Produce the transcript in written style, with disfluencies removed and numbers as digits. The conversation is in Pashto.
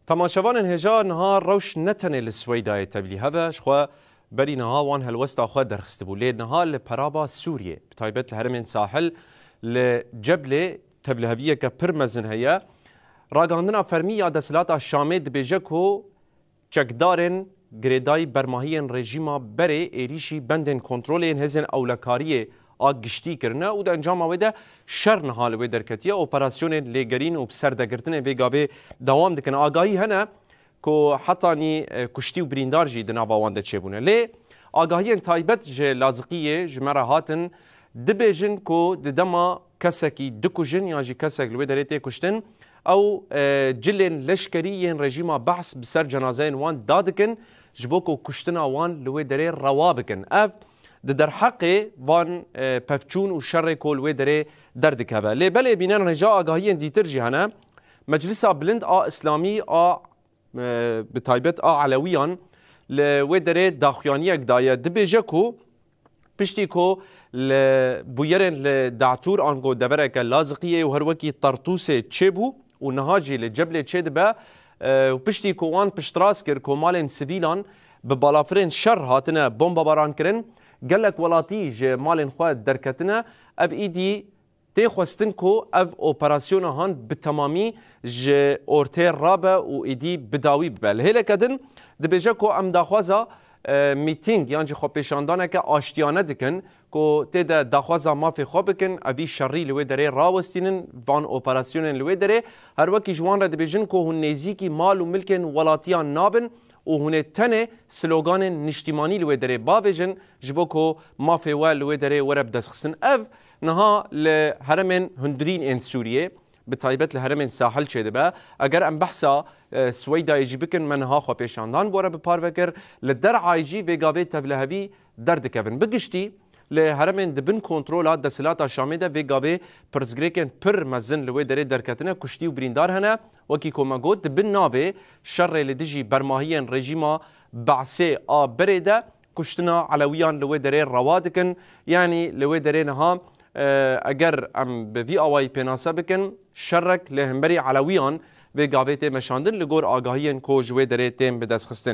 تماشاوان هجا نهار روش نتنه لسويدا تبلي هذا شخوا بري نها وان هالوسطى خوا درخست بولي نهار لبرابا سوريا بتايبت الهرمين ساحل لجبلة تبلي هبيه كبرمزن هيا راغاندنا فرمي دسلاتا شامد بيجكو چکدارن گریدای برماهین رژیما بره ایریشی بندن کنترولین هزن اولکاریه آگشتی کرنه و در انجام آویده شر نهال وی درکتیه اپراسیون لیگرین و بسردگرتنه وی گاوه دوام دکن آگاهی هنه که حتی نی کشتی و بریندار جی دنا باوانده چه بونه لی آگاهی تایبت جه لازقیه جمره هاتن دبیجن که ددما کسکی دکوژن یا جی کسک لوی دریته کشتن او جلن لشکریین رژیما بحث بسر جنازین وان دادکن جبوکو کشتنا وان لوی دره روا بکن اف در حق وان پفچون و شر کول وی دره دردک هبه لی بله بینن رجا آگاهیین دیتر جهانه مجلس بلند اسلامی بتایبت علویان لوی دره داخیانی اگدایه دبیجه کو پشتی کو بویرن لدعتور آنگو دبرک لازقیه و هر وکی طرطوسه چه بو و نهاجی لجبل چه دبه و پشتی کوان پشتراس کر کومالن سیویلان به بالافرین شر هاتنه بمب باران کرن گلک ولاتی ج مالن خود درکتنه اف ایدی تی خواستن کو اف اپراسیون هان به تمامی ج اورتر رابه و ایدی بداوی ببل هله کدن دبیجه کو ام داخوازا میتینگ یعنی خو پیشاندانه که آشتیانه دکن که تیدا داخوازا مافی خو بکن اوی شری لوی داره راوستینن وان اپراسیونن لوی داره هر وکی جوان را دبیجن که هن نزیکی مال و ملکن ولاتیان نابن و هن تنه سلوگان نشتیمانی لوی داره باویجن جبو که مافی و لوی داره ورب دستخستن اف نها لهرمن هندرین این سوریه بتایبت لهرمن ساحل چه دبه اگر ام بحثا سويدا يجي بكن منها خو پیشاندان بوره بپاروکر لدر عايجي وگاوه تبلهوی درد کبن بگشتی لهرمن دبن کنترولا دسلاتا شامده وگاوه پرزگریکن پر مزن لوی دره درکتنه کشتی و بریندار هنه وکی کومگود دبن ناوه شر لدجی برماهیان رژیما بعثه برده کشتنا علویان لوی دره روادکن یعنی لوی دره نها اگر ام به وی آوائی پیناسه بکن شرک لهمبری علویان به گاوه مشاندن لگور آگاهیان کو جوه دره تیم به دست خستن